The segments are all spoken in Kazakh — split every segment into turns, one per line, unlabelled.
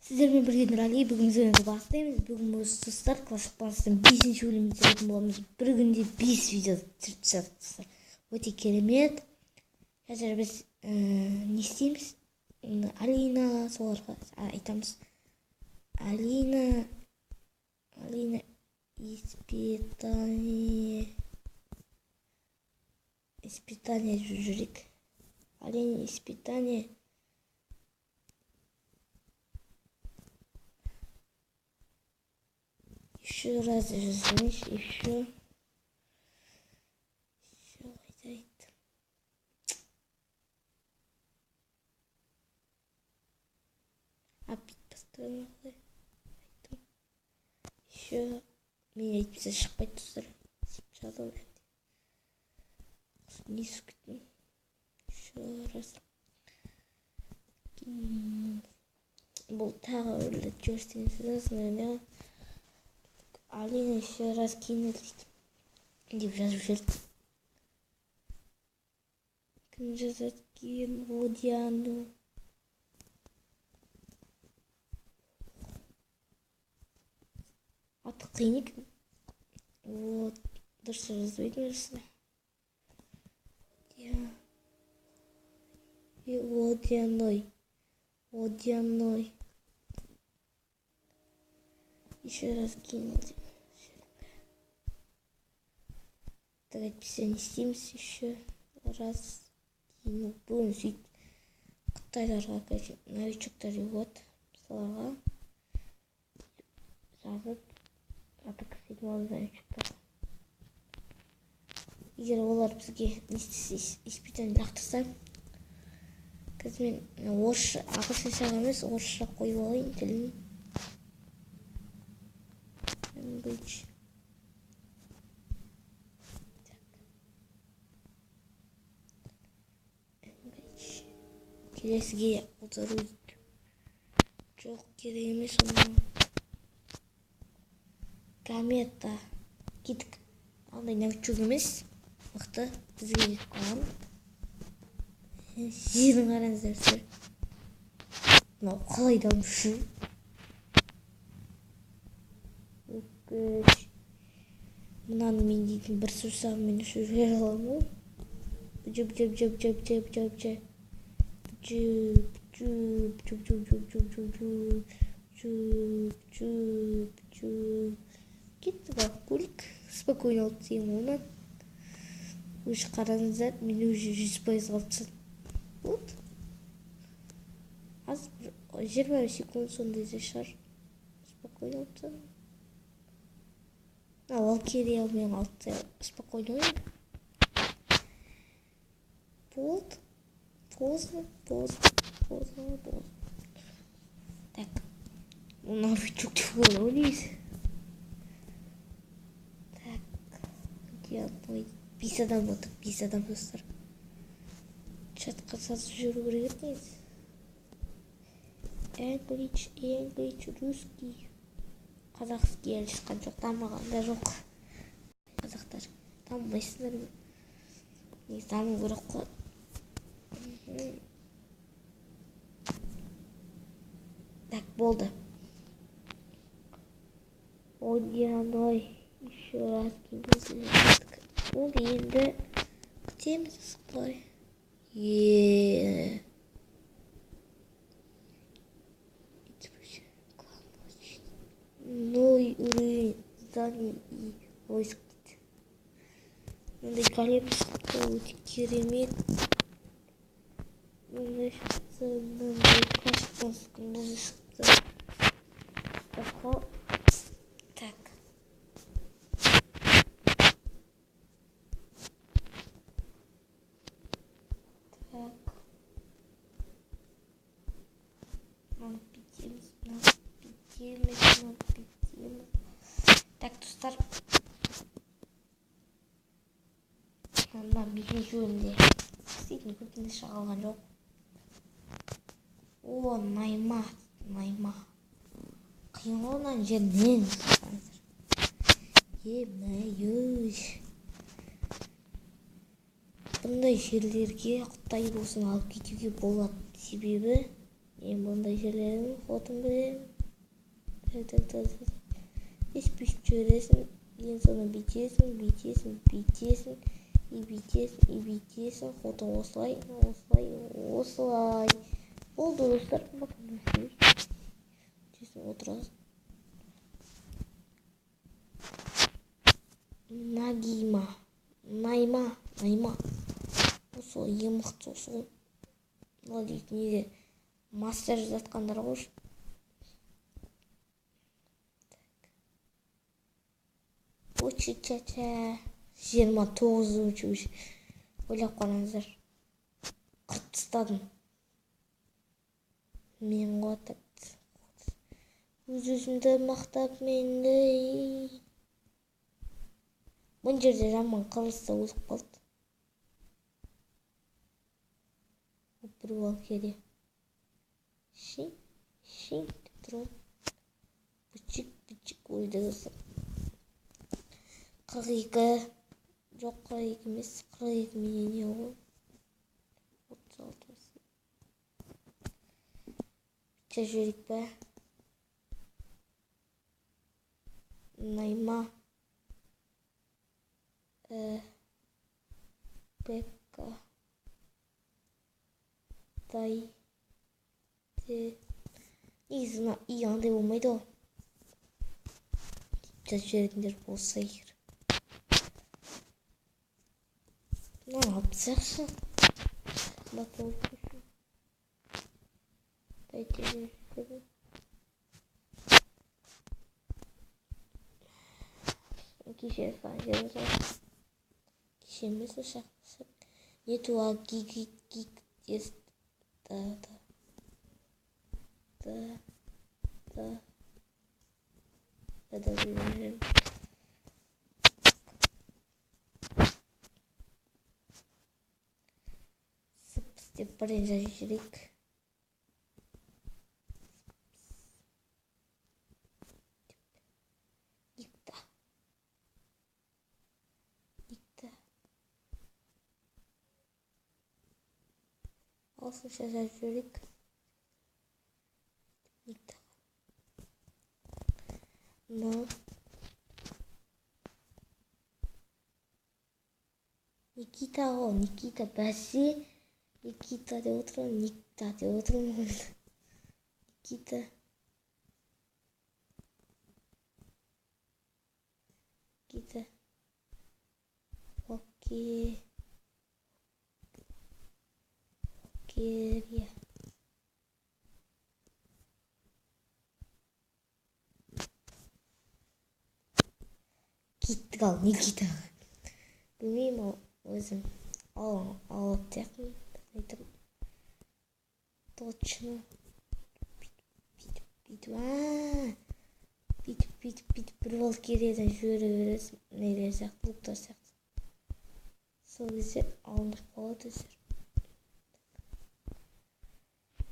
Сіздермен бірге Нұрали, бүгін өзіңізді бастаймыз. Бүгін осы достар Clash of Clans'тың 5-ші бөлімін түсіретін боламыз. Bir күнде 5 видео түсіріп тастадық достар. Өте керемет. Қазір біз не істейміз? Алина соларға айтамыз. Алина испытание жүрек. Алина испытание. Еще раз знаешь, еще айтайт. Опять построил. Еще меня әйтпесе шықпайды достар. Жазу не күттім. Еще раз. Бұл тағы өрлі көрсетіңіз, наверное. Алина еще раз кинет деп жазып жүрді. Кім жазады кейін Водяну. Аты қиын екен. Вот, дұрыс жазбайтын жасына. Водяной. Еще раз кинет. Давайте перенесемся еще раз. Ну, будем жить. Қытайларға, новичоктар вот. Слова. Жазып. Атық сигнал новичоктар. Егер олар бізге не істесе, испытание лақтырса, қазір мен орысша, ағылшынша емес, орысша қойып алайын тілін. Language. Келесіге аудару дейді. Жоқ, керек емес оны. Комета. Кеттік. Андай новичок емес. Мықты. Бізге кетіп қалған. Жерін қараңыздар. Мынау қалай дамышы. Мынаны мен дейтін бір сұрсағымен үші жер аламын. Жүп. Кетті ба, көлік. Спокойно алып деймін оны. Өші қараңыздар, мен өші 100% қалып тастадым. Вот. Аз 20 секунд сондай шығар. Спокойно алып тастадым. Валкирия мен алты спокойно ойын. Поздно. Так. Новичок чего вниз. Так. Где одной? 50 адам отыр. 50 адам достар. Чатқа сатып жүру керек емес. English, русский. Қазақский әлі шыққан жоқ, дамығанда жоқ. Қазақтар дамымайсыңдар ма? Не даму керек қой. Так, болды. Водяной. Еще раз киндік. Ол енді күтеміз сықпай. Новый уровень зданий и войск. Надо количество өте керемет. Так. Так, достар. Мына бесінші бөлімде істейтін көптен шығалған жоқ. О, найма. Қиынғаннан жерден сақтаңыздар. Емайөш. Бұндай жерлерге Қытай болсын алып кетуге болады. Себебі Мен мындай жерлердин фотон берем. Еш пишип жибересиң, эң соңунда бүйтесиң, и бүйтесиң, фотоң осулай. Болду достор, отурасың. Найма. Осо ең мыкты осо. Мына дейтин неде мастер жазаткандар кош. Очи-чача 29-учу ойлап караңыздар. 40 тастадым. Мен катат. Өзүмдү мактап мендей. Мын жерде жаман кырылса өлүп калды. Bir bal kedi. Şink durun. Bıçık uyduruyorsun. 42. Yok 42 емес. 42 milyon euro. 36. Çeşirik be. Nayma. Bekka. Негізі үй андай болмайды ғой. Жазып жіберетіндер болса егер. Мынаны алып тастайықшы. Қымбат болып кетсін. Дайте жіберіп. Кеше falan жеріміз бар. Кеше емес ошақсы. Нетуа гиг есть. Да. Сыпс деп бірден жазып жіберейік. Никта. Осынша жазып жіберейік. Никта. Но Никита бәсе. Никита деп отырмын, Никта деп отырмын. Никита. Окей. Киттік ал, Никита. Білмеймін ал өзім. Алып тияқпын. Айтып. Точно. Бүйтіп. Бір бол кереден жібере бересің. Нелер сияқты, луктар сияқты. Сол кезде алынып қалады өздер.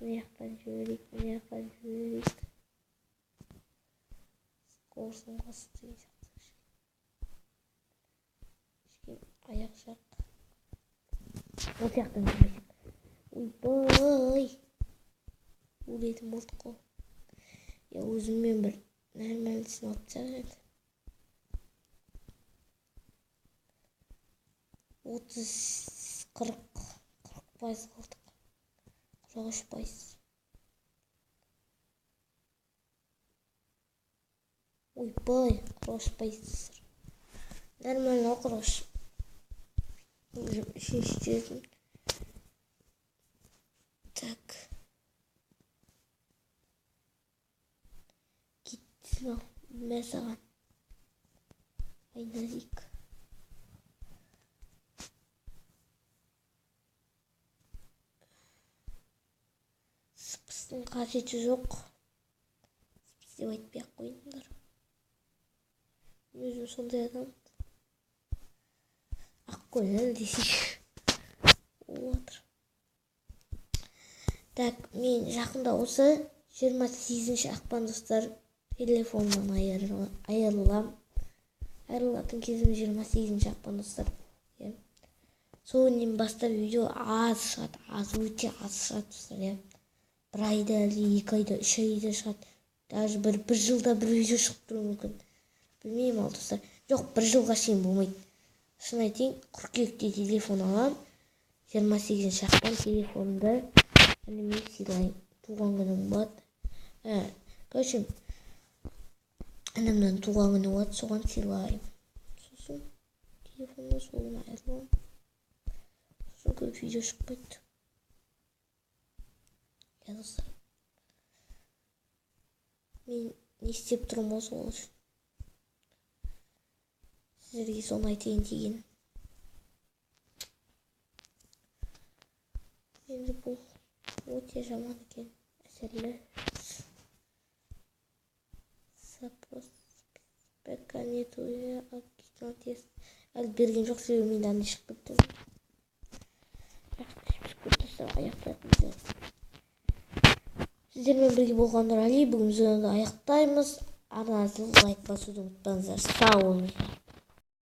Мына жақтан жіберейік. Скорсын қасты сияқты. Аяқ жақ. Ол жақтан жіберейік. Ойбай. Өлетін болдық қой. Өзіммен бір нормалысын алып тастап еді. 30-40% қалдық. 43%. Ойбай, 43%. Нормально құрыш. Үшінші. Так. Кетсін ал. Мен саған. Айналайық. Сыпыстың қажеті жоқ. Сыпыс деп айтпай-ақ қойыңдар. Өзім сондай адам. Ақкөңіл десейші. Отыр. Так, мен жақында осы 28 ақпан достар телефоннан айырылам. Айырылатын кезім 28 ақпан достар. Соңынан бастап видео өте аз шығады достар. бір айда или 2 айда 3 айда шығады, даже бір жылда бір видео шығып тұруы мүмкін. Білмеймін ал достар. Жоқ, бір жылға шейін болмайды. Шын айтайын, қыркүйекте телефон алам, 28 ақпан телефонды ініме сыйлайын. Туған күнім болады. Короче, інімнің туған күні болады, соған сыйлайын. Сосын телефонда солын айырылам. Сосын көп видео шықпайды. Я достар. Мен не істеп тұрмын осы ол үшін. Сіздерге соны айтайын деген. Енді бұл өте жаман екен. Әсерлі. Запрос. Пока нету тест. Әлі берген жоқ, себебі мен андай шығып кетті. Сіздермен бірге болғандар әлей, бүгін videоны аяқтаймыз. Арнаңызды лайк басуды ұмытпаңыздар. Сау болыңыздар.